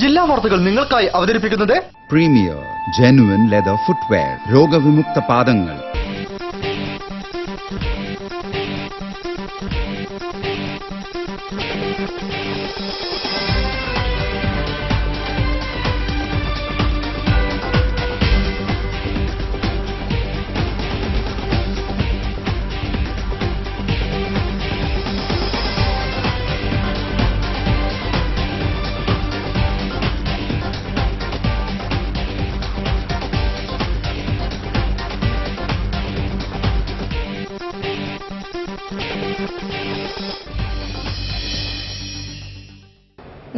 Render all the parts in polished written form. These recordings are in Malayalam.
ജില്ലാ വാർത്തകൾ നിങ്ങൾക്കായി അവതരിപ്പിക്കുന്നത് പ്രീമിയർ ജെനുവിൻ ലെതർ ഫുട്വെയർ, രോഗവിമുക്ത പാദങ്ങൾ.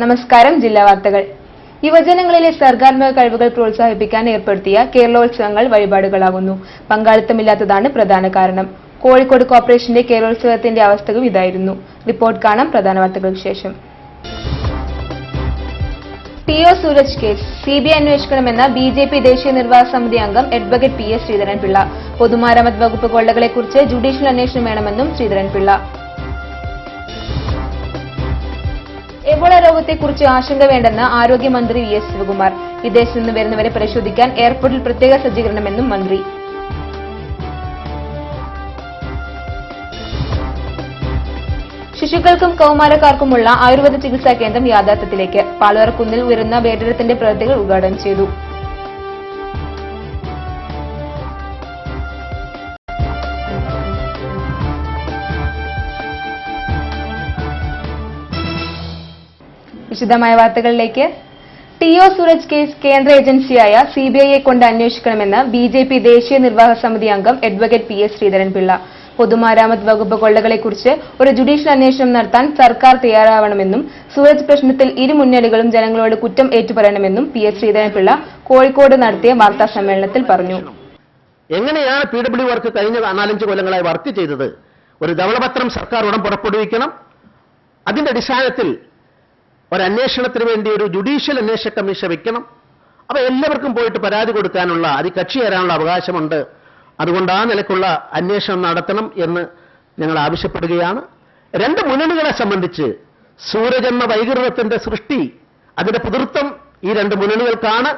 നമസ്കാരം. ജില്ലാ വാർത്തകൾ. യുവജനങ്ങളിലെ സർഗാത്മക കഴിവുകൾ പ്രോത്സാഹിപ്പിക്കാൻ ഏർപ്പെടുത്തിയ കേരളോത്സവങ്ങൾ വഴിപാടുകളാകുന്നു. പങ്കാളിത്തമില്ലാത്തതാണ് പ്രധാന കാരണം. കോഴിക്കോട് കോർപ്പറേഷന്റെ കേരളോത്സവത്തിന്റെ അവസ്ഥയും ഇതായിരുന്നു. റിപ്പോർട്ട് കാണാം പ്രധാന വാർത്തകൾക്ക് ശേഷം. ടി.ഒ. സൂരജ് കേസ് സിബിഐ അന്വേഷിക്കണമെന്ന ബി.ജെ.പി. ദേശീയ നിർവാഹക സമിതി അംഗം അഡ്വക്കേറ്റ് പി.എസ്. ശ്രീധരൻപിള്ള. പൊതുമരാമത്ത് വകുപ്പ് കൊള്ളകളെക്കുറിച്ച് ജുഡീഷ്യൽ അന്വേഷണം വേണമെന്നും ശ്രീധരൻപിള്ള. എബോള രോഗത്തെക്കുറിച്ച് ആശങ്ക വേണ്ടെന്ന് ആരോഗ്യമന്ത്രി വി.എസ്. ശിവകുമാർ. വിദേശത്ത് നിന്ന് വരുന്നവരെ പരിശോധിക്കാൻ എയർപോർട്ടിൽ പ്രത്യേക സജ്ജീകരണമെന്നും മന്ത്രി. ശിശുക്കൾക്കും കൌമാരക്കാർക്കുമുള്ള ആയുർവേദ ചികിത്സാ കേന്ദ്രം യാഥാർത്ഥ്യത്തിലേക്ക്. പാലോറക്കുന്നിൽ ഉയരുന്ന വേട്ടരത്തിന്റെ പ്രവൃത്തികൾ ഉദ്ഘാടനം ചെയ്തു. വിശദമായ വാർത്തകളിലേക്ക്. ടി.ഒ. സൂരജ് കേസ് കേന്ദ്ര ഏജൻസിയായ സിബിഐയെ കൊണ്ട് അന്വേഷിക്കണമെന്ന് ബി.ജെ.പി. ദേശീയ നിർവാഹക സമിതി അംഗം അഡ്വക്കേറ്റ് പി.എസ്. ശ്രീധരൻപിള്ള. പൊതുമരാമത്ത് വകുപ്പ് കൊള്ളകളെക്കുറിച്ച് ഒരു ജുഡീഷ്യൽ അന്വേഷണം നടത്താൻ സർക്കാർ തയ്യാറാവണമെന്നും സൂരജ് പ്രശ്നത്തിൽ ഇരു മുന്നണികളും ജനങ്ങളോട് കുറ്റം ഏറ്റുപറയണമെന്നും പി.എസ്. ശ്രീധരൻപിള്ള കോഴിക്കോട് നടത്തിയ വാർത്താ സമ്മേളനത്തിൽ പറഞ്ഞു. എങ്ങനെയാണ് PW വർക്ക് കഴിഞ്ഞ 4-5 കൊല്ലങ്ങളായി വർക്ക് ചെയ്തത്? ഒരു ധവളപത്രം സർക്കാർ ഉടൻ പുറപ്പെടുവിക്കണം. അതിന്റെ അടിസ്ഥാനത്തിൽ ഒരു അന്വേഷണത്തിന് വേണ്ടി ഒരു ജുഡീഷ്യൽ അന്വേഷണ കമ്മീഷൻ വെക്കണം. അപ്പൊ എല്ലാവർക്കും പോയിട്ട് പരാതി കൊടുക്കാനുള്ള, കക്ഷി തരാനുള്ള അവകാശമുണ്ട്. അതുകൊണ്ട് ആ നിലക്കുള്ള അന്വേഷണം നടത്തണം എന്ന് ഞങ്ങൾ ആവശ്യപ്പെടുകയാണ്. രണ്ട് മുന്നണികളെ സംബന്ധിച്ച് സൂരജ് എന്ന വൈകൃതത്തിന്റെ സൃഷ്ടി, അതിന്റെ പിതൃത്വം ഈ രണ്ട് മുന്നണികൾക്കാണ്.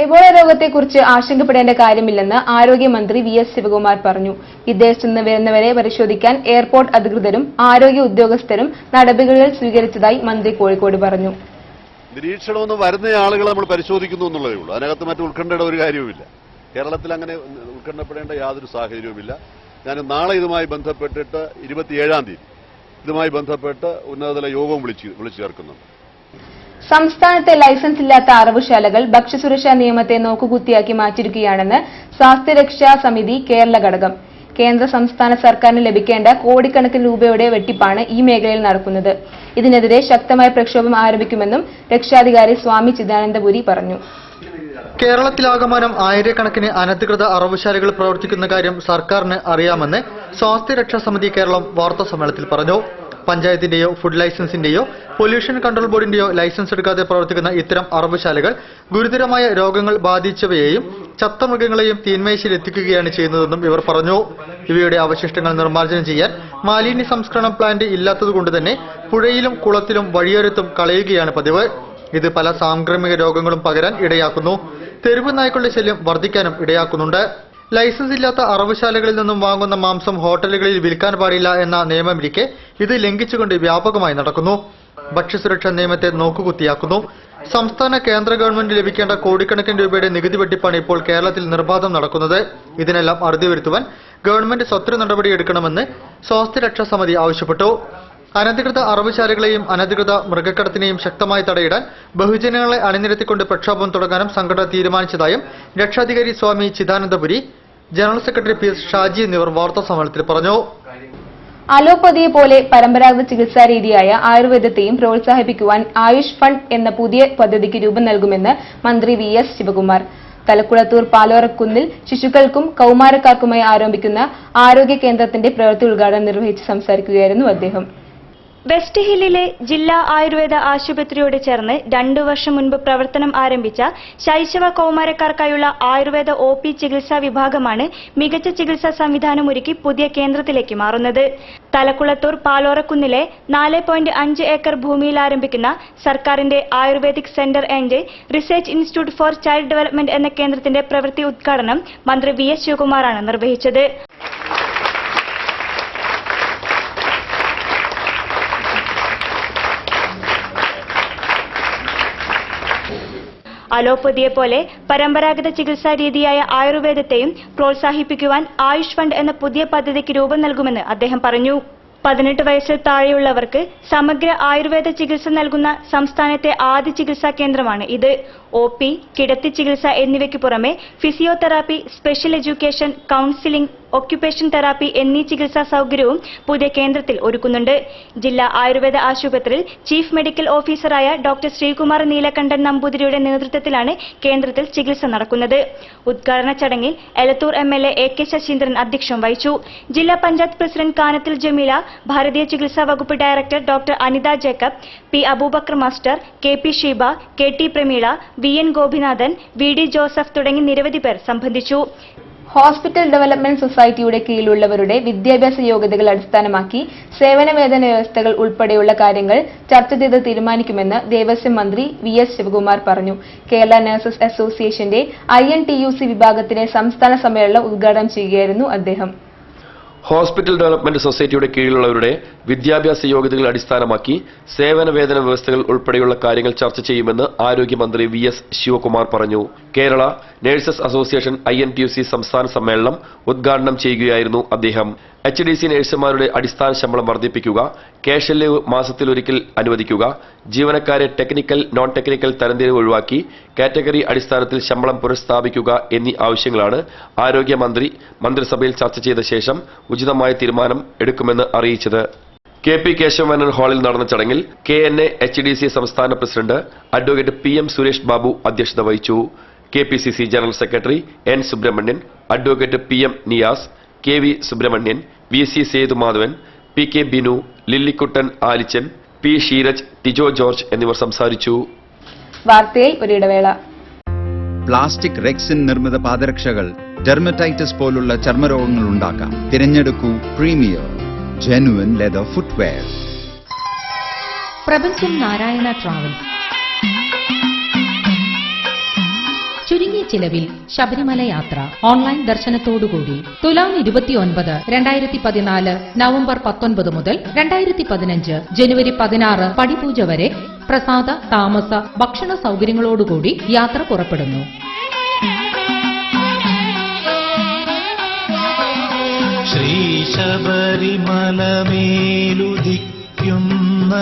എബോള രോഗത്തെക്കുറിച്ച് ആശങ്കപ്പെടേണ്ട കാര്യമില്ലെന്ന് ആരോഗ്യമന്ത്രി വി.എസ്. ശിവകുമാർ പറഞ്ഞു. വിദേശത്തു നിന്ന് വരുന്നവരെ പരിശോധിക്കാൻ എയർപോർട്ട് അധികൃതരും ആരോഗ്യ ഉദ്യോഗസ്ഥരും നടപടികൾ സ്വീകരിച്ചതായി മന്ത്രി കോഴിക്കോട് പറഞ്ഞു. നിരീക്ഷണമെന്ന് വരുന്ന ആളുകളെ നമ്മൾ പരിശോധിക്കുന്നു എന്നുള്ളതേ ഉള്ളൂ. അതിനകത്ത് മറ്റു ഉത്കണ്ഠയുടെ ഒരു കാര്യവുമില്ല. കേരളത്തിൽ അങ്ങനെ ഉത്കണ്ഠപ്പെടേണ്ട യാതൊരു സാഹചര്യവുമില്ല. ഞാൻ നാളെ ഇതുമായി ബന്ധപ്പെട്ടിട്ട് 27-ാം തീയതി ഇതുമായി ബന്ധപ്പെട്ട് ഉന്നതതല യോഗവും വിളിച്ചു ചേർക്കുന്നുണ്ട്. സംസ്ഥാനത്തെ ലൈസൻസ് ഇല്ലാത്ത അറവുശാലകൾ ഭക്ഷ്യസുരക്ഷാ നിയമത്തെ നോക്കുകുത്തിയാക്കി മാറ്റിയിരിക്കുകയാണെന്ന് സ്വാസ്ഥ്യരക്ഷാ സമിതി കേരള ഘടകം. കേന്ദ്ര സംസ്ഥാന സർക്കാരിന് ലഭിക്കേണ്ട കോടിക്കണക്കിന് രൂപയുടെ വെട്ടിപ്പാണ് ഈ മേഖലയിൽ നടക്കുന്നത്. ഇതിനെതിരെ ശക്തമായ പ്രക്ഷോഭം ആരംഭിക്കുമെന്നും രക്ഷാധികാരി സ്വാമി ചിദാനന്ദപുരി പറഞ്ഞു. കേരളത്തിലാകമാനം ആയിരക്കണക്കിന് അനധികൃത അറവുശാലകൾ പ്രവർത്തിക്കുന്ന കാര്യം സർക്കാരിന് അറിയാമെന്ന് സ്വാസ്ഥ്യരക്ഷാ സമിതി കേരളം വാർത്താ സമ്മേളനത്തിൽ പറഞ്ഞു. പഞ്ചായത്തിന്റെയോ ഫുഡ് ലൈസൻസിന്റെയോ പൊല്യൂഷൻ കൺട്രോൾ ബോർഡിന്റെയോ ലൈസൻസ് എടുക്കാതെ പ്രവർത്തിക്കുന്ന ഇത്തരം അറവുശാലകൾ ഗുരുതരമായ രോഗങ്ങൾ ബാധിച്ചവയെയും ചത്ത മൃഗങ്ങളെയും തീന്മേശയിൽ എത്തിക്കുകയാണ് ചെയ്യുന്നതെന്നും ഇവർ പറഞ്ഞു. ഇവയുടെ അവശിഷ്ടങ്ങൾ നിർമ്മാർജ്ജനം ചെയ്യാൻ മാലിന്യ സംസ്കരണ പ്ലാന്റ് ഇല്ലാത്തതുകൊണ്ട് തന്നെ പുഴയിലും കുളത്തിലും വഴിയോരത്തും കളയുകയാണ് പതിവ്. ഇത് പല സാംക്രമിക രോഗങ്ങളും പകരാൻ ഇടയാക്കുന്നു. തെരുവ് നായ്ക്കളുടെ ശല്യം വർദ്ധിക്കാനും ഇടയാക്കുന്നുണ്ട്. ലൈസൻസ് ഇല്ലാത്ത അറവുശാലകളിൽ നിന്നും വാങ്ങുന്ന മാംസം ഹോട്ടലുകളിൽ വിൽക്കാൻ പാടില്ല എന്ന നിയമമിരിക്കെ ഇത് ലംഘിച്ചുകൊണ്ട് വ്യാപകമായി നടക്കുന്നു. ഭക്ഷ്യസുരക്ഷാ നിയമത്തെ നോക്കുകുത്തിയാക്കുന്നു. സംസ്ഥാന കേന്ദ്ര ഗവൺമെന്റ് ലഭിക്കേണ്ട കോടിക്കണക്കിന് രൂപയുടെ നികുതി വെട്ടിപ്പാണ് ഇപ്പോൾ കേരളത്തിൽ നിർബാധം നടക്കുന്നത്. ഇതിനെല്ലാം അറുതി വരുത്തുവാൻ ഗവൺമെന്റ് സ്വതന്ത്ര നടപടിയെടുക്കണമെന്ന് സ്വാസ്ഥ്യരക്ഷാ സമിതി ആവശ്യപ്പെട്ടു. അനധികൃത അറവുശാലകളെയും അനധികൃത മൃഗക്കടത്തിനെയും ശക്തമായി തടയിടാൻ ബഹുജനങ്ങളെ അണിനിരത്തിക്കൊണ്ട് പ്രക്ഷോഭം തുടങ്ങാനും സംഘടന തീരുമാനിച്ചതായും രക്ഷാധികാരി Swami Chidanandapuri, general secretary PS. Shaji എന്നിവർ വാർത്താ സമ്മേളനത്തിൽ പറഞ്ഞു. അലോപ്പതിയെ പോലെ പരമ്പരാഗത ചികിത്സാ രീതിയായ ആയുർവേദത്തെയും പ്രോത്സാഹിപ്പിക്കുവാൻ ആയുഷ് ഫണ്ട് എന്ന പുതിയ പദ്ധതിക്ക് രൂപം നൽകുമെന്ന് മന്ത്രി വി.എസ്. ശിവകുമാർ. തലക്കുളത്തൂർ പാലോറക്കുന്നിൽ ശിശുക്കൾക്കും കൌമാരക്കാർക്കുമായി ആരംഭിക്കുന്ന ആരോഗ്യ കേന്ദ്രത്തിന്റെ പ്രവൃത്തി ഉദ്ഘാടനം നിർവഹിച്ച് സംസാരിക്കുകയായിരുന്നു അദ്ദേഹം. വെസ്റ്റ് ഹില്ലിലെ ജില്ലാ ആയുർവേദ ആശുപത്രിയോട് ചേർന്ന് 2 വർഷം മുൻപ് പ്രവർത്തനം ആരംഭിച്ച ശൈശവ കൌമാരക്കാർക്കായുള്ള ആയുർവേദ OP ചികിത്സാ വിഭാഗമാണ് മികച്ച ചികിത്സാ സംവിധാനമൊരുക്കി പുതിയ കേന്ദ്രത്തിലേക്ക് മാറുന്നത്. തലക്കുളത്തൂർ പാലോറക്കുന്നിലെ 4.5 ഏക്കർ ഭൂമിയിൽ ആരംഭിക്കുന്ന സർക്കാരിന്റെ ayurvedic centre and research institute four child development എന്ന കേന്ദ്രത്തിന്റെ പ്രവൃത്തി ഉദ്ഘാടനം മന്ത്രി VS ശിവകുമാറാണ് നിർവഹിച്ചത്. അലോപ്പതിയെ പോലെ പരമ്പരാഗത ചികിത്സാ രീതിയായ ആയുർവേദത്തെയും പ്രോത്സാഹിപ്പിക്കുവാൻ ആയുഷ് ഫണ്ട് എന്ന പുതിയ പദ്ധതിക്ക് രൂപം നൽകുമെന്ന് അദ്ദേഹം പറഞ്ഞു. 18 വയസ്സിൽ താഴെയുള്ളവർക്ക് സമഗ്ര ആയുർവേദ ചികിത്സ നൽകുന്ന സംസ്ഥാനത്തെ ആദ്യ ചികിത്സാ കേന്ദ്രമാണ് ഇത്. OP, കിടത്തി ചികിത്സ എന്നിവയ്ക്ക് പുറമെ physiotherapy, special education, counselling, occupation therapy എന്നീ ചികിത്സാ സൗകര്യവും പുതിയ കേന്ദ്രത്തിൽ ഒരുക്കുന്നുണ്ട്. ജില്ലാ ആയുർവേദ ആശുപത്രിയിൽ ചീഫ് മെഡിക്കൽ ഓഫീസറായ ഡോക്ടർ ശ്രീകുമാർ നീലകണ്ഠൻ നമ്പൂതിരിയുടെ നേതൃത്വത്തിലാണ് കേന്ദ്രത്തിൽ ചികിത്സ നടക്കുന്നത്. ഉദ്ഘാടന ചടങ്ങിൽ എലത്തൂർ MLA AK ശശീന്ദ്രൻ അധ്യക്ഷം വഹിച്ചു. ജില്ലാ പഞ്ചായത്ത് പ്രസിഡന്റ് കാനത്തിൽ ജമീല, ഭാരതീയ ചികിത്സാ വകുപ്പ് director doctor Anitha Jacob, P Aboobacker master, KP Sheeba, KT Prameela, VN Gopinathan, VD Joseph തുടങ്ങി നിരവധി പേർ സംബന്ധിച്ചു. ഹോസ്പിറ്റൽ ഡെവലപ്മെന്റ് സൊസൈറ്റിയുടെ കീഴിലുള്ളവരുടെ വിദ്യാഭ്യാസ യോഗ്യതകൾ അടിസ്ഥാനമാക്കി സേവന വേതന വ്യവസ്ഥകൾ ഉൾപ്പെടെയുള്ള കാര്യങ്ങൾ ചർച്ച ചെയ്ത് തീരുമാനിക്കുമെന്ന് ദേവസ്വം മന്ത്രി VS ശിവകുമാർ പറഞ്ഞു. കേരള നഴ്സസ് അസോസിയേഷന്റെ INTUC വിഭാഗത്തിലെ സംസ്ഥാന സമ്മേളനം ഉദ്ഘാടനം ചെയ്യുകയായിരുന്നു അദ്ദേഹം. ഹോസ്പിറ്റൽ ഡെവലപ്മെന്റ് സൊസൈറ്റിയുടെ കീഴിലുള്ളവരുടെ വിദ്യാഭ്യാസ യോഗ്യതകൾ അടിസ്ഥാനമാക്കി സേവന വേതന വ്യവസ്ഥകൾ ഉൾപ്പെടെയുള്ള കാര്യങ്ങൾ ചർച്ച ചെയ്യുമെന്ന് ആരോഗ്യമന്ത്രി VS ശിവകുമാർ പറഞ്ഞു. കേരള നഴ്സസ് അസോസിയേഷൻ INTUC സംസ്ഥാന സമ്മേളനം ഉദ്ഘാടനം ചെയ്യുകയായിരുന്നു അദ്ദേഹം. HDC നഴ്സുമാരുടെ അടിസ്ഥാന ശമ്പളം വർദ്ധിപ്പിക്കുക, ക്യാഷ് ലീവ് മാസത്തിലൊരിക്കൽ അനുവദിക്കുക, ജീവനക്കാരെ ടെക്നിക്കൽ, നോൺ ടെക്നിക്കൽ തരംതിരിവ് ഒഴിവാക്കി കാറ്റഗറി അടിസ്ഥാനത്തിൽ ശമ്പളം പുനഃസ്ഥാപിക്കുക എന്നീ ആവശ്യങ്ങളാണ് ആരോഗ്യമന്ത്രി മന്ത്രിസഭയിൽ ചർച്ച ചെയ്ത ശേഷം ഉചിതമായ തീരുമാനം എടുക്കുമെന്ന് അറിയിച്ചത്. KP കേശവമേനോൻ ഹാളിൽ നടന്ന ചടങ്ങിൽ KNA HDC സംസ്ഥാന president advocate PM Suresh Babu അധ്യക്ഷത വഹിച്ചു. KPCC general secretary N Subramanian, advocate PM Niyas, KV Subramanian, VC Sethumadhavan, PK Binu, Lillykuttan Alichan, P Sheeraj, Tijo George എന്നിവർ സംസാരിച്ചു. വാർത്തയിൽ ഒരിടവേള. പ്ലാസ്റ്റിക് റെക്സിൻ നിർമ്മിത പാദരക്ഷകൾ ഡെർമറ്റൈറ്റിസ് പോലുള്ള ചർമ്മരോഗങ്ങൾ ഉണ്ടാക്കാം. തിരഞ്ഞെടുക്കൂ പ്രീമിയർ ജെനുവിൻ ലെതർ ഫുട്വെയർ. പ്രപഞ്ചം നാരായണ ട്രാവൽസ് ചുരുങ്ങിയ ചിലവിൽ ശബരിമല യാത്ര ഓൺലൈൻ ദർശനത്തോടുകൂടി തുലാം 29, 2014 നവംബർ 19 മുതൽ 2015 ജനുവരി 16 പടിപൂജ വരെ പ്രസാദ, താമസ, ഭക്ഷണ സൗകര്യങ്ങളോടുകൂടി യാത്ര പുറപ്പെടുന്നു. ശ്രീ ശബരിമലമേലുദിക്കുന്ന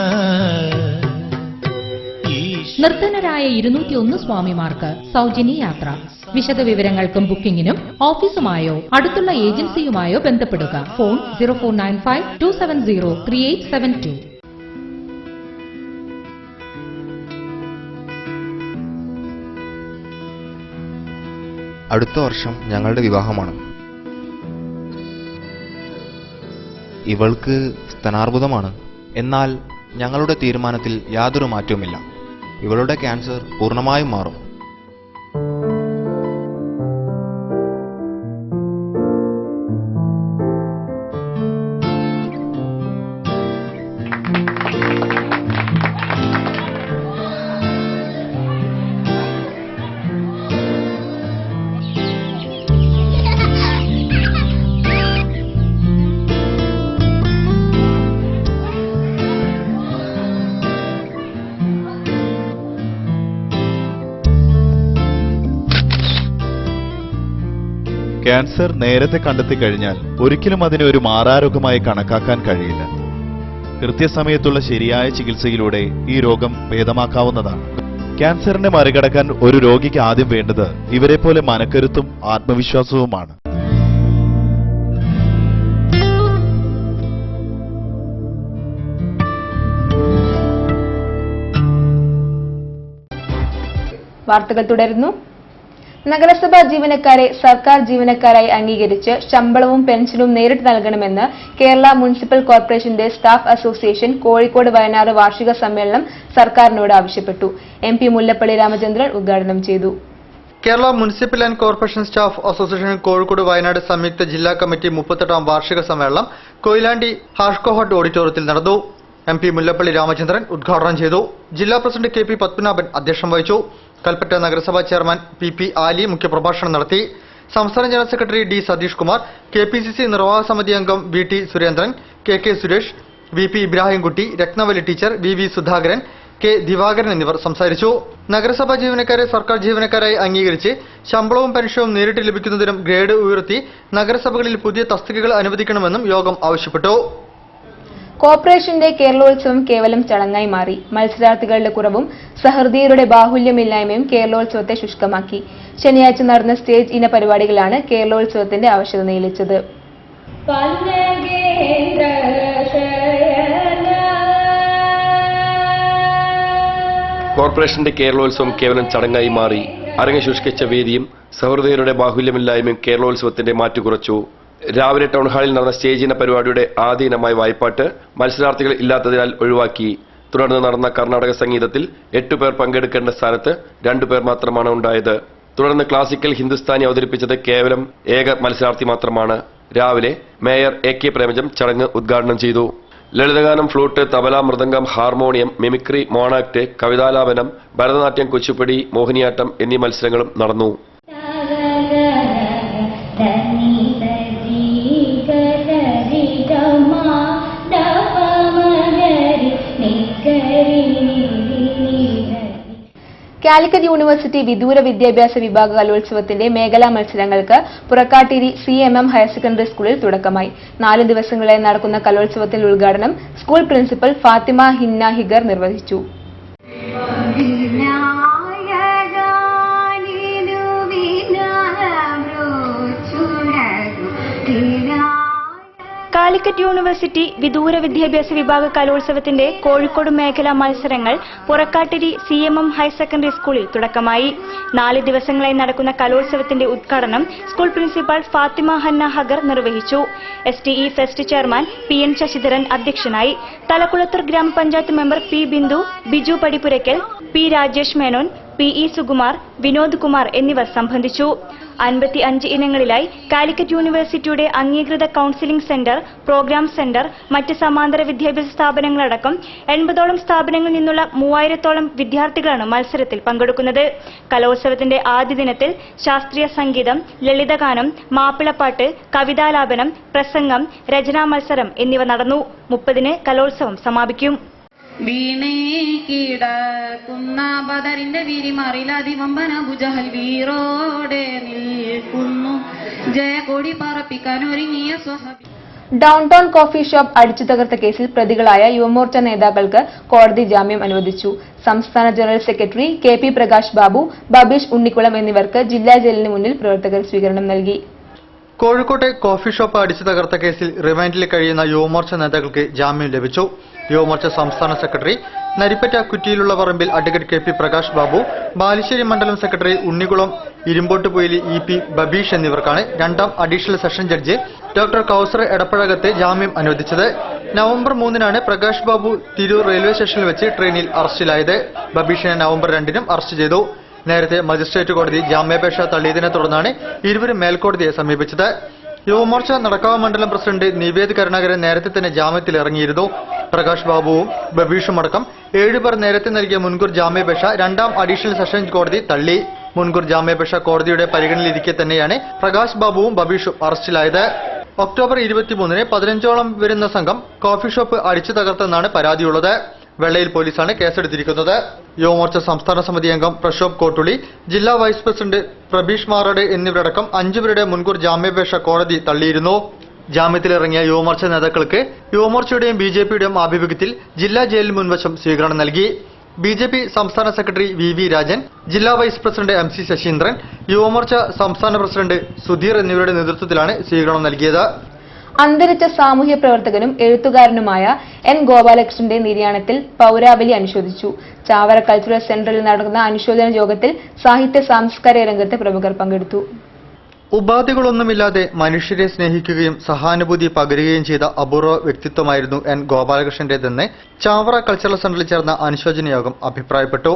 നിർധനരായ 201 സ്വാമിമാർക്ക് സൗജന്യ യാത്ര. വിശദവിവരങ്ങൾക്കും ബുക്കിംഗിനും ഓഫീസുമായോ അടുത്തുള്ള ഏജൻസിയുമായോ ബന്ധപ്പെടുക. ഫോൺ 0495-270-3872. അടുത്ത വർഷം ഞങ്ങളുടെ വിവാഹമാണ്. ഇവൾക്ക് സ്തനാർബുദമാണ്. എന്നാൽ ഞങ്ങളുടെ തീരുമാനത്തിൽ യാതൊരു മാറ്റവുമില്ല. ഇവളുടെ ക്യാൻസർ പൂർണ്ണമായും മാറും. ക്യാൻസർ നേരത്തെ കണ്ടെത്തി കഴിഞ്ഞാൽ ഒരിക്കലും അതിനെ ഒരു മാറാരോഗമായി കണക്കാക്കാൻ കഴിയില്ല. കൃത്യസമയത്തുള്ള ശരിയായ ചികിത്സയിലൂടെ ഈ രോഗം ഭേദമാക്കാവുന്നതാണ്. ക്യാൻസറിനെ മറികടക്കാൻ ഒരു രോഗിക്ക് ആദ്യം വേണ്ടത് ഇവരെ പോലെ മനക്കരുത്തും ആത്മവിശ്വാസവുമാണ്. വാർത്തകൾ തുടരുന്നു. നഗരസഭാ ജീവനക്കാരെ സർക്കാർ ജീവനക്കാരായി അംഗീകരിച്ച് ശമ്പളവും പെൻഷനും നേരിട്ട് നൽകണമെന്ന് കേരള മുനിസിപ്പൽ കോർപ്പറേഷന്റെ സ്റ്റാഫ് അസോസിയേഷൻ കോഴിക്കോട് വയനാട് വാർഷിക സമ്മേളനം സർക്കാരിനോട് ആവശ്യപ്പെട്ടു. MP മുല്ലപ്പള്ളി രാമചന്ദ്രൻ ഉദ്ഘാടനം ചെയ്തു. Kerala municipal and corporation staff association Kozhikode Wayanad സംയുക്ത ജില്ലാ കമ്മിറ്റി 38ാം വാർഷിക സമ്മേളനം കൊയിലാണ്ടി ഹാഷ്കോഹട്ട് ഓഡിറ്റോറിയത്തിൽ നടന്നു. MP മുല്ലപ്പള്ളി രാമചന്ദ്രൻ ഉദ്ഘാടനം ചെയ്തു. ജില്ലാ പ്രസിഡന്റ് KP പത്മനാഭൻ അധ്യക്ഷം വഹിച്ചു. കൽപ്പറ്റ നഗരസഭാ ചെയർമാൻ PP ആലി മുഖ്യപ്രഭാഷണം നടത്തി. സംസ്ഥാന general secretary D Satheesh Kumar, KPCC നിർവാഹക സമിതി അംഗം VT Surendran, KK Suresh, VP Ibrahimkutty, Rathnavali teacher, VV Sudhakaran, K Divakaran എന്നിവർ സംസാരിച്ചു. നഗരസഭാ ജീവനക്കാരെ സർക്കാർ ജീവനക്കാരായി അംഗീകരിച്ച് ശമ്പളവും പെൻഷനും നേരിട്ട് ലഭിക്കുന്നതിനും ഗ്രേഡ് ഉയർത്തി നഗരസഭകളിൽ പുതിയ തസ്തികകൾ അനുവദിക്കണമെന്നും യോഗം ആവശ്യപ്പെട്ടു. കോർപ്പറേഷന്റെ കേരളോത്സവം കേവലം ചടങ്ങായി മാറി. മത്സരാർത്ഥികളുടെ കുറവും സഹൃദയരുടെ ബാഹുല്യമില്ലായ്മയും കേരളോത്സവത്തെ ശുഷ്കമാക്കി. ശനിയാഴ്ച നടന്ന സ്റ്റേജ് ഇന പരിപാടികളാണ് കേരളോത്സവത്തിന്റെ ആവശ്യത നീലിച്ചത്. കോർപ്പറേഷന്റെ കേരളോത്സവം കേവലം ചടങ്ങായി മാറി. അരങ്ങ് ശുഷ്കിച്ച വേദിയും സഹൃദയരുടെ ബാഹുല്യമില്ലായ്മയും കേരളോത്സവത്തിന്റെ മാറ്റുകുറച്ചു. രാവിലെ ടൗൺ ഹാളിൽ നടന്ന സ്റ്റേജിന പരിപാടിയുടെ ആദ്യ ഇനമായ വായ്പാട്ട് മത്സരാർത്ഥികൾ ഇല്ലാത്തതിനാൽ ഒഴിവാക്കി. തുടർന്ന് നടന്ന കർണാടക സംഗീതത്തിൽ 8 പേർ പങ്കെടുക്കേണ്ട സ്ഥാനത്ത് 2 പേർ മാത്രമാണ് ഉണ്ടായത്. തുടർന്ന് ക്ലാസിക്കൽ ഹിന്ദുസ്ഥാനി അവതരിപ്പിച്ചത് കേവലം ഏക മത്സരാർത്ഥി മാത്രമാണ്. രാവിലെ മേയർ AK പ്രേമജം ചടങ്ങ് ഉദ്ഘാടനം ചെയ്തു. ലളിതഗാനം, flute, tabla, mridangam, harmonium, mimicry, mono act, കവിതാലാപനം, ഭരതനാട്യം, കുച്ചിപ്പുടി, മോഹിനിയാട്ടം എന്നീ മത്സരങ്ങളും നടന്നു. കാലിക്കറ്റ് യൂണിവേഴ്സിറ്റി വിദൂര വിദ്യാഭ്യാസ വിഭാഗ കലോത്സവത്തിന്റെ മേഖലാ മത്സരങ്ങൾക്ക് പുറക്കാട്ടിരി CMM ഹയർ സെക്കൻഡറി സ്കൂളിൽ തുടക്കമായി. 4 ദിവസങ്ങളായി നടക്കുന്ന കലോത്സവത്തിന്റെ ഉദ്ഘാടനം സ്കൂൾ പ്രിൻസിപ്പൽ ഫാത്തിമ ഹിന്ന ഹിഗർ നിർവഹിച്ചു. കാലിക്കറ്റ് യൂണിവേഴ്സിറ്റി വിദൂര വിദ്യാഭ്യാസ വിഭാഗ കലോത്സവത്തിന്റെ കോഴിക്കോട് മേഖലാ മത്സരങ്ങൾ പുറക്കാട്ടിരി CMM ഹയർ സെക്കൻഡറി സ്കൂളിൽ തുടക്കമായി. 4 ദിവസങ്ങളായി നടക്കുന്ന കലോത്സവത്തിന്റെ ഉദ്ഘാടനം സ്കൂൾ പ്രിൻസിപ്പൽ ഫാത്തിമ ഹന്ന ഹഗർ നിർവഹിച്ചു. STE fest chairman PN Sasidharan അധ്യക്ഷനായി. തലക്കുളത്തൂർ ഗ്രാമപഞ്ചായത്ത് member P Bindu, Biju Padippuraykkal, P Rajesh Menon, PE Sukumar, Vinod Kumar എന്നിവർ സംബന്ധിച്ചു. 55 ഇനങ്ങളിലായി കാലിക്കറ്റ് യൂണിവേഴ്സിറ്റിയുടെ അംഗീകൃത കൌൺസിലിംഗ് സെന്റർ, പ്രോഗ്രാം സെന്റർ, മറ്റ് സമാന്തര വിദ്യാഭ്യാസ സ്ഥാപനങ്ങളടക്കം 80ഓളം സ്ഥാപനങ്ങളിൽ നിന്നുള്ള 3000ഓളം വിദ്യാർത്ഥികളാണ് മത്സരത്തിൽ പങ്കെടുക്കുന്നത്. കലോത്സവത്തിന്റെ ആദ്യ ദിനത്തിൽ ശാസ്ത്രീയ സംഗീതം, ലളിതഗാനം, മാപ്പിളപ്പാട്ട്, കവിതാലാപനം, പ്രസംഗം, രചനാ മത്സരം എന്നിവ നടന്നു. 30-ന് കലോത്സവം സമാപിക്കും. വീണേ കിടക്കുന്ന ബദറിന്റെ വിരിമറിലതിവമ്പന ഭുജഹൽ വീറോടെ നിൽക്കുന്നു ജയകൊടി പറപ്പിക്കാൻ ഒരുങ്ങിയ സ്വഹബി. ഡൗൺ ടൗൺ കോഫി ഷോപ്പ് അടിച്ചു തകർത്ത കേസിൽ പ്രതികളായ യുവമോർച്ച നേതാക്കൾക്ക് കോടതി ജാമ്യം അനുവദിച്ചു. സംസ്ഥാന general secretary KP Prakash Babu, Babeesh Unnikulam എന്നിവർക്ക് ജില്ലാ ജയിലിന് മുന്നിൽ പ്രവർത്തകർ സ്വീകരണം നൽകി. കോഴിക്കോട്ടെ കോഫി ഷോപ്പ് അടിച്ചു തകർത്ത കേസിൽ റിമാൻഡിൽ കഴിയുന്ന യുവമോർച്ച നേതാക്കൾക്ക് ജാമ്യം ലഭിച്ചു. യുവമോർച്ച സംസ്ഥാന സെക്രട്ടറി നരിപ്പറ്റ കുറ്റിയിലുള്ള പറമ്പിൽ അഡ്വക്കേറ്റ് KP പ്രകാശ് ബാബു, ബാലുശ്ശേരി മണ്ഡലം സെക്രട്ടറി ഉണ്ണികുളം ഇരുമ്പോട്ടുപൊയിലി EP ബബീഷ് എന്നിവർക്കാണ് 2ാം additional session judge doctor Kauser എടപ്പഴകത്തെ ജാമ്യം അനുവദിച്ചത്. നവംബർ 3-നാണ് പ്രകാശ് ബാബു തിരൂർ റെയിൽവേ സ്റ്റേഷനിൽ വെച്ച് ട്രെയിനിൽ അറസ്റ്റിലായത്. ബബീഷിനെ നവംബർ 2-നും അറസ്റ്റ് ചെയ്തു. നേരത്തെ മജിസ്ട്രേറ്റ് കോടതി ജാമ്യാപേക്ഷ തള്ളിയതിനെ തുടർന്നാണ് ഇരുവരും മേൽക്കോടതിയെ സമീപിച്ചത്. യുവമോർച്ച നടക്കാവ് മണ്ഡലം പ്രസിഡന്റ് നിവേദ് കരുണാകരൻ നേരത്തെ തന്നെ ജാമ്യത്തിൽ ഇറങ്ങിയിരുന്നു. പ്രകാശ് ബാബുവും ബബീഷും അടക്കം 7 പേർ നേരത്തെ നൽകിയ മുൻകൂർ ജാമ്യാപേക്ഷ 2ാം അഡീഷണൽ സെഷൻ കോടതി തള്ളി. മുൻകൂർ ജാമ്യാപേക്ഷ കോടതിയുടെ പരിഗണനയിലിരിക്കെ തന്നെയാണ് പ്രകാശ് ബാബുവും ബബീഷും അറസ്റ്റിലായത്. ഒക്ടോബർ 23-ന് 15ഓളം വരുന്ന സംഘം കോഫി ഷോപ്പ് അടിച്ചു തകർത്തെന്നാണ് പരാതിയുള്ളത്. വെള്ളയിൽ പോലീസാണ് കേസെടുത്തിരിക്കുന്നത്. യുവമോർച്ച സംസ്ഥാന സമിതി അംഗം പ്രശോഭ് കോട്ടുളി, ജില്ലാ വൈസ് പ്രസിഡന്റ് പ്രബീഷ് മാറട് എന്നിവരടക്കം 5 പേരുടെ മുൻകൂർ ജാമ്യാപേക്ഷ കോടതി തള്ളിയിരുന്നു. ജാമ്യത്തിലിറങ്ങിയ യുവമോർച്ച നേതാക്കൾക്ക് യുവമോർച്ചയുടെയും BJPയുടെയും ആഭിമുഖ്യത്തിൽ ജില്ലാ ജയിലിന് മുൻവശം സ്വീകരണം നൽകി. BJP സംസ്ഥാന സെക്രട്ടറി VV രാജൻ, ജില്ലാ vice president MC Sasindran, Yuvamorcha സംസ്ഥാന പ്രസിഡന്റ് സുധീർ എന്നിവരുടെ നേതൃത്വത്തിലാണ് സ്വീകരണം നൽകിയത്. അന്തരിച്ച സാമൂഹ്യ പ്രവർത്തകനും എഴുത്തുകാരനുമായ N ഗോപാലകൃഷ്ണന്റെ നിര്യാണത്തിൽ പൗരാവലി അനുശോചിച്ചു. ചാവറ കൾച്ചറൽ സെന്ററിൽ നടന്ന അനുശോചന യോഗത്തിൽ സാഹിത്യ സാംസ്കാരിക രംഗത്തെ പ്രമുഖർ പങ്കെടുത്തു. ഉപാധികളൊന്നുമില്ലാതെ മനുഷ്യരെ സ്നേഹിക്കുകയും സഹാനുഭൂതി പകരുകയും ചെയ്ത അപൂർവ വ്യക്തിത്വമായിരുന്നു N ഗോപാലകൃഷ്ണന്റേതെന്ന് ചാവറ കൾച്ചറൽ സെന്ററിൽ ചേർന്ന അനുശോചന യോഗം അഭിപ്രായപ്പെട്ടു.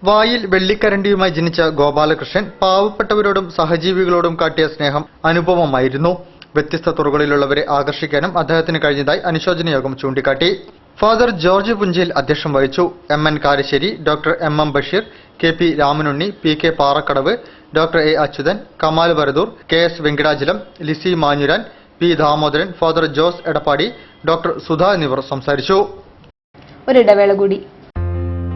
വായിൽ വെള്ളിക്കരണ്ടിയുമായി ജനിച്ച ഗോപാലകൃഷ്ണൻ പാവപ്പെട്ടവരോടും സഹജീവികളോടും കാട്ടിയ സ്നേഹം അനുപമമായിരുന്നു. വ്യത്യസ്ത തുറകളിലുള്ളവരെ ആകർഷിക്കാനും അദ്ദേഹത്തിന് കഴിഞ്ഞതായി അനുശോചന യോഗം ചൂണ്ടിക്കാട്ടി. ഫാദർ ജോർജ് പുഞ്ചയിൽ അധ്യക്ഷം വഹിച്ചു. MN Karassery, doctor MM Basheer, KP Ramanunni, PK Parakkadavu, doctor A Achuthan, Kamal Varadoor, KS Venkatachalam, Lissy Manjooran, P Damodaran, father Jose Edappadi, doctor Sudha എന്നിവർ സംസാരിച്ചു. ഒരിടവേള കൂടി.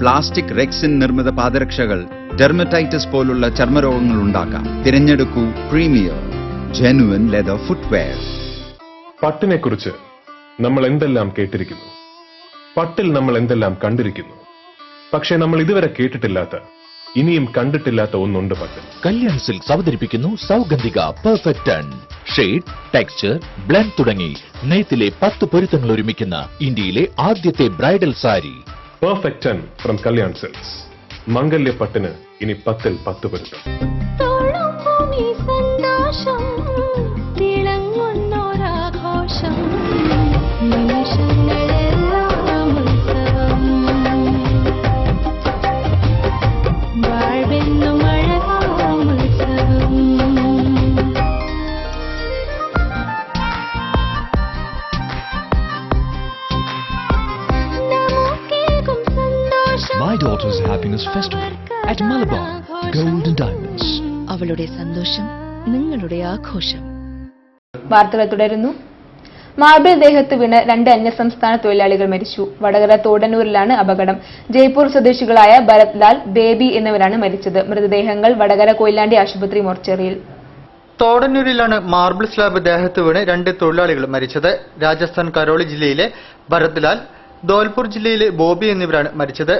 പ്ലാസ്റ്റിക് റെക്സിൻ നിർമ്മിത പാദരക്ഷകൾ ഡെർമറ്റൈറ്റിസ് പോലുള്ള ചർമ്മരോഗങ്ങൾ ഉണ്ടാക്കാം. തിരഞ്ഞെടുക്കൂ പ്രീമിയർ ജെനുവിൻ ലെതർ ഫുട്വെയർ. പട്ടിനെക്കുറിച്ച് നമ്മൾ എന്തെല്ലാം കേട്ടിരിക്കുന്നു, പട്ടിൽ നമ്മൾ എന്തെല്ലാം കണ്ടിരിക്കുന്നു. പക്ഷേ നമ്മൾ ഇതുവരെ കേട്ടിട്ടില്ലാത്ത, ഇനിയും കണ്ടിട്ടില്ലാത്ത ഒന്നുണ്ട് പട്ടിൽ. കല്യാൺ സിൽക്സ് അവതരിപ്പിക്കുന്നു Saugandhika perfect ten. Shade, texture, blend തുടങ്ങി നെയ്ത്തിലെ 10 പൊരുത്തങ്ങൾ ഒരുമിക്കുന്ന ഇന്ത്യയിലെ ആദ്യത്തെ bridal sari. Perfect ten from Kalyan Silks. മംഗല്യ പട്ടിന് ഇനി 10ൽ 10 പൊരുത്തം. My daughter's happiness festival at Malabar Gold and Diamonds. അവളുടെ സന്തോഷം നിങ്ങളുടെ ആഘോഷം. വാർത്തകൾ തുടരുന്നു. മാർബിൾ ദേഹത്ത് വീണ് 2 അന്യസംസ്ഥാന തൊഴിലാളികൾ മരിച്ചു. വടകര തോടന്നൂരിലാണ് അപകടം. ജയ്പൂർ സ്വദേശികളായ ഭരത് ലാൽ, ബേബി എന്നിവരാണ് മരിച്ചത്. മൃതദേഹങ്ങൾ വടകര കൊയിലാണ്ടി ആശുപത്രി മോർച്ചറിയിൽ. തോടന്നൂരിലാണ് മാർബിൾ സ്ലാബ് ദേഹത്ത് വീണ് 2 തൊഴിലാളികൾ മരിച്ചത്. രാജസ്ഥാൻ കരോളി ജില്ലയിലെ ഭരത് ലാൽ, ധോൽപൂർ ജില്ലയിലെ ബോബി എന്നിവരാണ് മരിച്ചത്.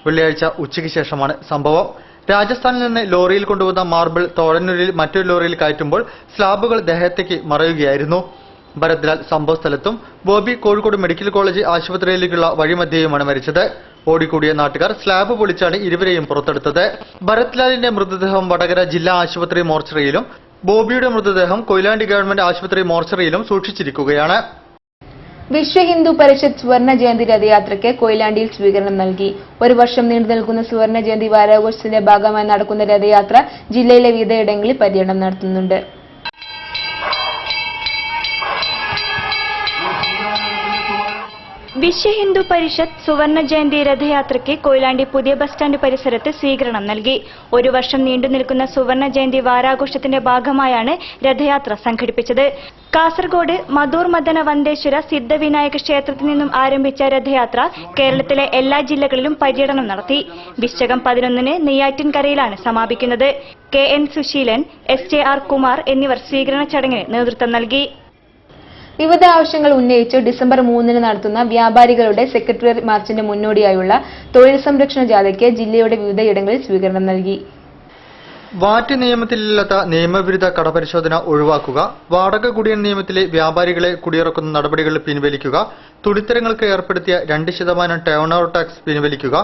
വെള്ളിയാഴ്ച ഉച്ചയ്ക്ക് ശേഷമാണ് സംഭവം. രാജസ്ഥാനിൽ നിന്ന് ലോറിയിൽ കൊണ്ടുവന്ന മാർബിൾ തോടന്നൂരിൽ മറ്റൊരു ലോറിയിൽ കയറ്റുമ്പോൾ സ്ലാബുകൾ ദേഹത്തേക്ക് മറയുകയായിരുന്നു. ഭരത് ലാൽ സംഭവസ്ഥലത്തും ബോബി കോഴിക്കോട് മെഡിക്കൽ കോളേജ് ആശുപത്രിയിലേക്കുള്ള വഴിമധ്യേയുമാണ് മരിച്ചത്. ഓടിക്കൂടിയ നാട്ടുകാർ സ്ലാബ് പൊളിച്ചാണ് ഇരുവരെയും പുറത്തെടുത്തത്. ഭരത് ലാലിന്റെ മൃതദേഹം വടകര ജില്ലാ ആശുപത്രി മോർച്ചറിയിലും ബോബിയുടെ മൃതദേഹം കൊയിലാണ്ടി ഗവൺമെന്റ് ആശുപത്രി മോർച്ചറിയിലും സൂക്ഷിച്ചിരിക്കുകയാണ്. വിശ്വ ഹിന്ദു പരിഷത്ത് സുവർണ ജയന്തി രഥയാത്രയ്ക്ക് കൊയിലാണ്ടിയിൽ സ്വീകരണം നൽകി. 1 വർഷം നീണ്ടു നിൽക്കുന്ന സുവർണ ജയന്തി വാരാഘോഷത്തിന്റെ ഭാഗമായി നടക്കുന്ന രഥയാത്ര ജില്ലയിലെ വിവിധയിടങ്ങളിൽ പര്യടനം നടത്തുന്നുണ്ട്. വിശ്വ ഹിന്ദു പരിഷത്ത് സുവർണ ജയന്തി രഥയാത്രയ്ക്ക് കൊയിലാണ്ടി പുതിയ ബസ് സ്റ്റാൻഡ് പരിസരത്ത് സ്വീകരണം നൽകി. 1 വർഷം നീണ്ടു നിൽക്കുന്ന സുവർണ ജയന്തി വാരാഘോഷത്തിന്റെ ഭാഗമായാണ് രഥയാത്ര സംഘടിപ്പിച്ചത്. കാസർഗോഡ് മധൂർ മദന വന്ദേശ്വര സിദ്ധവിനായക ക്ഷേത്രത്തിൽ നിന്നും ആരംഭിച്ച രഥയാത്ര കേരളത്തിലെ എല്ലാ ജില്ലകളിലും പര്യടനം നടത്തി. വിശകം 11-ന് നെയ്യാറ്റിൻകരയിലാണ് സമാപിക്കുന്നത്. KN സുശീലൻ, SJR കുമാർ എന്നിവർ സ്വീകരണ ചടങ്ങിന് നേതൃത്വം നൽകി. വിവിധ ആവശ്യങ്ങൾ ഉന്നയിച്ച് ഡിസംബർ 3-ന് നടത്തുന്ന വ്യാപാരികളുടെ സെക്രട്ടേറിയറ്റ് മാർച്ചിന്റെ മുന്നോടിയായുള്ള തൊഴിൽ സംരക്ഷണ ജാഥയ്ക്ക് ജില്ലയുടെ വിവിധയിടങ്ങളിൽ സ്വീകരണം നൽകി. വാറ്റ് നിയമത്തിലില്ലാത്ത നിയമവിരുദ്ധ കടപരിശോധന ഒഴിവാക്കുക, വാടക കുടിയൻ നിയമത്തിലെ വ്യാപാരികളെ കുടിയിറക്കുന്ന നടപടികൾ പിൻവലിക്കുക, തുണിത്തരങ്ങൾക്ക് ഏർപ്പെടുത്തിയ 2% ടേൺ ഓവർ ടാക്സ് പിൻവലിക്കുക,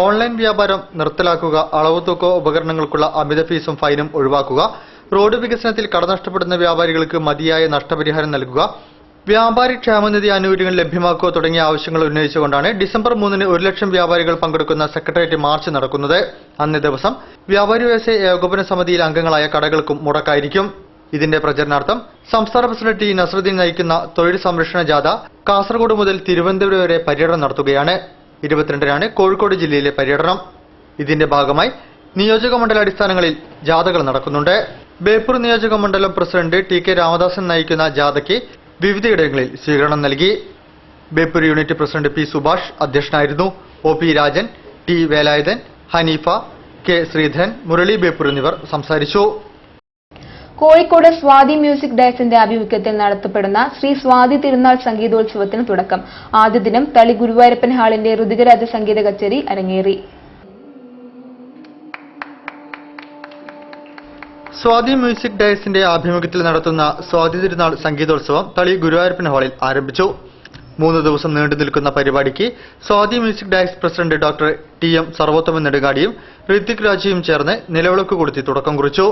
ഓൺലൈൻ വ്യാപാരം നിർത്തലാക്കുക, അളവുതൂക്ക ഉപകരണങ്ങൾക്കുള്ള അമിത ഫീസും ഫൈനും ഒഴിവാക്കുക, റോഡ് വികസനത്തിൽ കട നഷ്ടപ്പെടുന്ന വ്യാപാരികൾക്ക് മതിയായ നഷ്ടപരിഹാരം നൽകുക, വ്യാപാരി ക്ഷേമനിധി ആനുകൂല്യങ്ങൾ ലഭ്യമാക്കുക തുടങ്ങിയ ആവശ്യങ്ങൾ ഉന്നയിച്ചുകൊണ്ടാണ് ഡിസംബർ 3-ന് 1 ലക്ഷം വ്യാപാരികൾ പങ്കെടുക്കുന്ന സെക്രട്ടേറിയറ്റ് മാർച്ച് നടക്കുന്നത്. അന്നേ ദിവസം വ്യാപാരി വ്യവസായ ഏകോപന സമിതിയിൽ അംഗങ്ങളായ കടകൾക്കും മുടക്കായിരിക്കും. ഇതിന്റെ പ്രചരണാർത്ഥം സംസ്ഥാന പ്രസിഡന്റ് T നസറുദ്ദീൻ നയിക്കുന്ന തൊഴിൽ സംരക്ഷണ ജാഥ കാസർഗോഡ് മുതൽ തിരുവനന്തപുരം വരെ പര്യടനം നടത്തുകയാണ്. 22-നാണ് കോഴിക്കോട് ജില്ലയിലെ പര്യടനം. ഇതിന്റെ ഭാഗമായി നിയോജക മണ്ഡലാടിസ്ഥാനങ്ങളിൽ ജാഥകൾ നടക്കുന്നുണ്ട്. ബേപ്പൂർ നിയോജക മണ്ഡലം പ്രസിഡന്റ് TK രാമദാസൻ നയിക്കുന്ന ജാഥയ്ക്ക് വിവിധയിടങ്ങളിൽ സ്വീകരണം നൽകി. Beypore unit president P Subhash അധ്യക്ഷനായിരുന്നു. OP Rajan, T Velayudhan, Haneefa, K Sreedharan, Murali Beypore എന്നിവർ സംസാരിച്ചു. കോഴിക്കോട് സ്വാതി മ്യൂസിക് ഡയസിന്റെ ആഭിമുഖ്യത്തിൽ നടത്തപ്പെടുന്ന ശ്രീ സ്വാതി തിരുനാൾ സംഗീതോത്സവത്തിന് തുടക്കം. ആദ്യ ദിനം തളി ഗുരുവായൂരപ്പൻ ഹാളിന്റെ ഋതികരാജ സംഗീത കച്ചേരി അരങ്ങേറി. സ്വാതി മ്യൂസിക് ഡയസിന്റെ ആഭിമുഖ്യത്തിൽ നടത്തുന്ന സ്വാതി തിരുനാൾ സംഗീതോത്സവം തളി ഗുരുവായൂരപ്പൻ ഹാളിൽ ആരംഭിച്ചു. 3 ദിവസം നീണ്ടു നിൽക്കുന്ന പരിപാടിക്ക് Swathi music dais president doctor TM Sarvothaman നെടുങ്ങാടിയും ഋതിക് രാജയും ചേർന്ന് നിലവിളക്ക് കൊളുത്തി തുടക്കം കുറിച്ചു.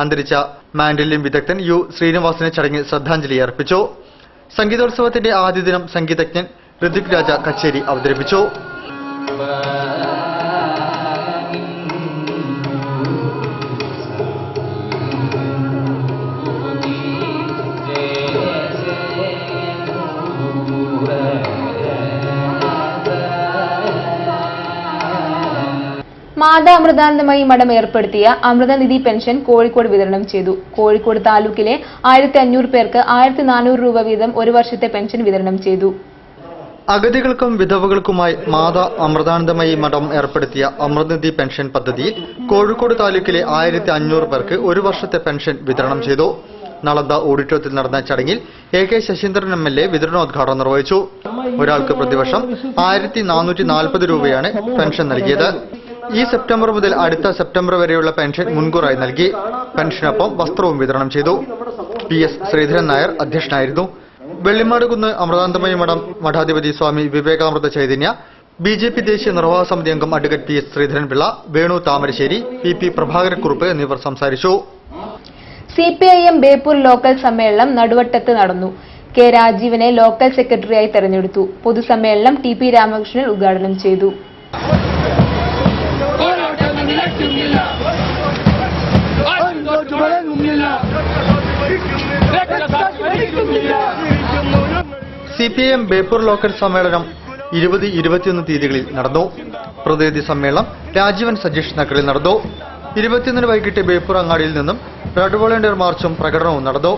അന്തരിച്ച മാൻഡലിൻ വിദഗ്ധൻ U ശ്രീനിവാസനെ ചടങ്ങിൽ ശ്രദ്ധാഞ്ജലി അർപ്പിച്ചു. സംഗീതോത്സവത്തിന്റെ ആദ്യ ദിനം സംഗീതജ്ഞൻ ഋതിക് രാജ കച്ചേരി അവതരിപ്പിച്ചു. മാതാ അമൃതാനന്ദമയി മഠം ഏർപ്പെടുത്തിയ അമൃതനിധി പെൻഷൻ കോഴിക്കോട് വിതരണം ചെയ്തു. കോഴിക്കോട് താലൂക്കിലെ 1500 പേർക്ക് 1400 രൂപ വീതം ഒരു വർഷത്തെ പെൻഷൻ വിതരണം ചെയ്തു. അഗതികൾക്കും വിധവകൾക്കുമായി മാതാ അമൃതാനന്ദമയി മഠം ഏർപ്പെടുത്തിയ അമൃതനിധി പെൻഷൻ പദ്ധതിയിൽ കോഴിക്കോട് താലൂക്കിലെ 1500 പേർക്ക് ഒരു വർഷത്തെ പെൻഷൻ വിതരണം ചെയ്തു. നളന്ദ ഓഡിറ്റോറിയത്തിൽ നടന്ന ചടങ്ങിൽ AK ശശീന്ദ്രൻ MLA വിതരണോദ്ഘാടനം നിർവഹിച്ചു. ഒരാൾക്ക് പ്രതിവർഷം 1440 രൂപയാണ് പെൻഷൻ നൽകിയത്. ഈ സെപ്റ്റംബർ മുതൽ അടുത്ത സെപ്റ്റംബർ വരെയുള്ള പെൻഷൻ മുൻകൂറായി നൽകി. പെൻഷനൊപ്പം വസ്ത്രവും വിതരണം ചെയ്തു. PS ശ്രീധരൻ നായർ അധ്യക്ഷനായിരുന്നു. വെള്ളിമാടുകുന്ന് അമൃതാനന്ദമയി മഠം മഠാധിപതി സ്വാമി വിവേകാമൃത ചൈതന്യ, BJP ദേശീയ നിർവാഹക സമിതി അംഗം advocate PS Sreedharan Pillai, Venu Thamarassery, PP Prabhakarakurup എന്നിവർ സംസാരിച്ചു. CPIM ബേപ്പൂർ ലോക്കൽ സമ്മേളനം നടുവട്ടത്ത് നടന്നു. K രാജീവനെ ലോക്കൽ സെക്രട്ടറിയായി തെരഞ്ഞെടുത്തു. പൊതുസമ്മേളനം TP രാമകൃഷ്ണൻ ഉദ്ഘാടനം ചെയ്തു. CPIM ബേപ്പൂർ ലോക്കൽ സമ്മേളനം 20-21 തീയതികളിൽ നടന്നു. പ്രതിനിധി സമ്മേളനം രാജീവൻ സജീഷ് നഗറിൽ നടന്നു. 21 വൈകിട്ട് ബേപ്പൂർ അങ്ങാടിയിൽ നിന്നും റെഡ് വോളണ്ടിയർ മാർച്ചും പ്രകടനവും നടന്നു.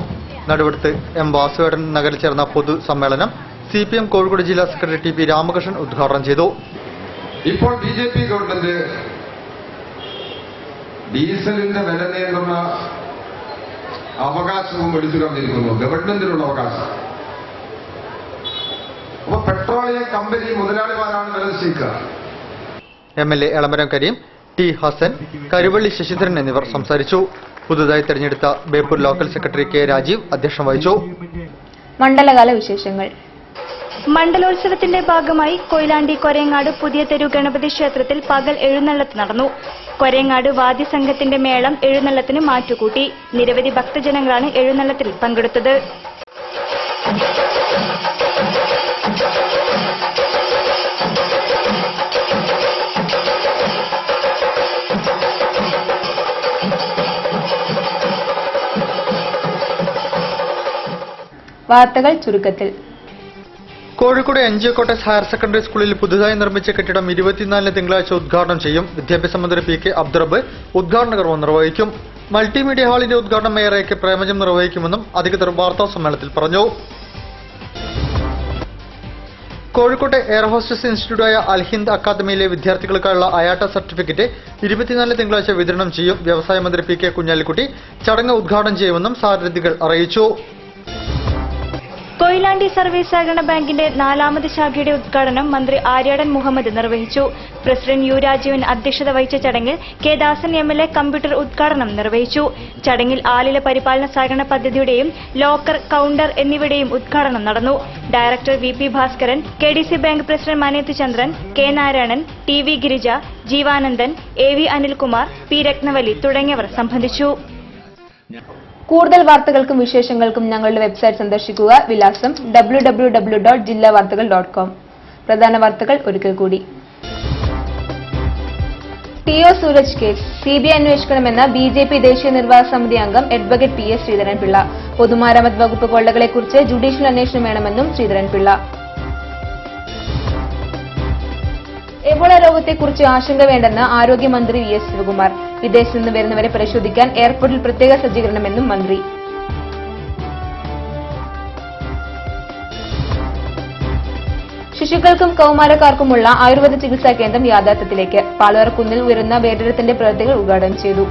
നടുവടത്ത് M വാസുവേടൻ നഗറിൽ ചേർന്ന പൊതു സമ്മേളനം CPIM കോഴിക്കോട് ജില്ലാ സെക്രട്ടറി TP രാമകൃഷ്ണൻ ഉദ്ഘാടനം ചെയ്തു. ഇപ്പോൾ BJP ഗവൺമെന്റ് ഡീസലിന്റെ വില നിയന്ത്രണ അവകാശവും എടുത്തു തന്നിരിക്കുന്നു. ഗവൺമെന്റിനുള്ള അവകാശം. അപ്പൊ പെട്രോളിയം കമ്പനി മുതലാളിമാരാണ് വില നിശ്ചയിക്കുക. MLA എളമരം കരീം, T ഹസൻ, കരുവള്ളി ശശിധരൻ എന്നിവർ സംസാരിച്ചു. പുതുതായി തെരഞ്ഞെടുത്ത Beypore local secretary K Rajeev അധ്യക്ഷം വഹിച്ചു. മണ്ഡലകാല വിശേഷങ്ങൾ. മണ്ഡലോത്സവത്തിന്റെ ഭാഗമായി കൊയിലാണ്ടി കൊരേങ്ങാട് പുതിയ തെരു ഗണപതി ക്ഷേത്രത്തിൽ പകൽ എഴുന്നള്ളത്ത് നടന്നു. കൊരേങ്ങാട് വാദ്യസംഘത്തിന്റെ മേളം എഴുന്നള്ളത്തിന് മാറ്റുകൂട്ടി. നിരവധി ഭക്തജനങ്ങളാണ് എഴുന്നള്ളത്തിൽ പങ്കെടുത്തത്. വാർത്തകൾ ചുരുക്കത്തിൽ. Kozhikode NGO quarters higher secondary സ്കൂളിൽ പുതുതായി നിർമ്മിച്ച കെട്ടിടം 24 തിങ്കളാഴ്ച ഉദ്ഘാടനം ചെയ്യും. വിദ്യാഭ്യാസ മന്ത്രി PK അബ്ദുറബ്ബ് ഉദ്ഘാടന കർമ്മം നിർവഹിക്കും. മൾട്ടിമീഡിയ ഹാളിന്റെ ഉദ്ഘാടനം മേയർ AK പ്രേമജം നിർവഹിക്കുമെന്നും അധികൃതർ വാർത്താ സമ്മേളനത്തിൽ പറഞ്ഞു. കോഴിക്കോട്ടെ എയർ ഹോസ്റ്റസ് ഇൻസ്റ്റിറ്റ്യൂട്ടായ അൽഹിന്ദ് അക്കാദമിയിലെ വിദ്യാർത്ഥികൾക്കായുള്ള അയാട്ട സർട്ടിഫിക്കറ്റ് 24 തിങ്കളാഴ്ച വിതരണം ചെയ്യും. വ്യവസായ മന്ത്രി PK കുഞ്ഞാലിക്കുട്ടി ചടങ്ങ് ഉദ്ഘാടനം ചെയ്യുമെന്നും സാരഥികൾ അറിയിച്ചു. കൊയിലാണ്ടി സർവീസ് സഹകരണ ബാങ്കിന്റെ 4ാമത് ശാഖയുടെ ഉദ്ഘാടനം മന്ത്രി ആര്യാടൻ മുഹമ്മദ് നിർവഹിച്ചു. പ്രസിഡന്റ് U രാജീവൻ അധ്യക്ഷത വഹിച്ച ചടങ്ങിൽ K ദാസൻ MLA കമ്പ്യൂട്ടർ ഉദ്ഘാടനം നിർവഹിച്ചു. ചടങ്ങിൽ ആലില പരിപാലന സഹകരണ പദ്ധതിയുടെയും ലോക്കർ, കൌണ്ടർ എന്നിവയുടെയും ഉദ്ഘാടനം നടന്നു. Director VP Bhaskaran, KDC bank president Maneth Chandran, K Narayanan, TV Girija, Jeevanandan, AV Anilkumar, P Rathnavali തുടങ്ങിയവർ സംബന്ധിച്ചു. കൂടുതൽ വാർത്തകൾക്കും വിശേഷങ്ങൾക്കും ഞങ്ങളുടെ വെബ്സൈറ്റ് സന്ദർശിക്കുക. വിലാസം www.jillavartakal.com. പ്രധാന വാർത്തകൾ ഒരിക്കൽ കൂടി. TO സൂരജ് കേസ് CBI അന്വേഷിക്കണമെന്ന BJP ദേശീയ നിർവാഹക സമിതി അംഗം അഡ്വക്കേറ്റ് PS ശ്രീധരൻപിള്ള. പൊതുമരാമത്ത് വകുപ്പ് കൊള്ളകളെക്കുറിച്ച് ജുഡീഷ്യൽ അന്വേഷണം വേണമെന്നും ശ്രീധരൻപിള്ള. എബോള രോഗത്തെക്കുറിച്ച് ആശങ്ക വേണ്ടെന്ന് ആരോഗ്യമന്ത്രി VS ശിവകുമാർ. വിദേശത്ത് നിന്ന് വരുന്നവരെ പരിശോധിക്കാൻ എയർപോർട്ടിൽ പ്രത്യേക സജ്ജീകരണമെന്നും മന്ത്രി. ശിശുക്കൾക്കും കൌമാരക്കാർക്കുമുള്ള ആയുർവേദ ചികിത്സാ കേന്ദ്രം യാഥാർത്ഥ്യത്തിലേക്ക്. പാലോറക്കുന്നിൽ ഉയരുന്ന വേദിടത്തിന്റെ പ്രവൃത്തികൾ ഉദ്ഘാടനം ചെയ്തു.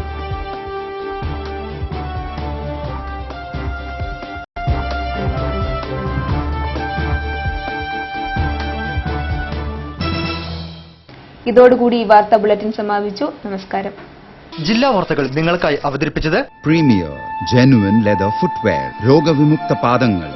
ഇതോടുകൂടി ഈ വാർത്താ ബുള്ളറ്റിൻ സമാപിച്ചു. നമസ്കാരം. ജില്ലാ വാർത്തകൾ നിങ്ങൾക്കായി അവതരിപ്പിച്ചത് പ്രീമിയർ ജെനുവിൻ ലെതർ ഫുട്വെയർ, രോഗവിമുക്ത പാദങ്ങൾ.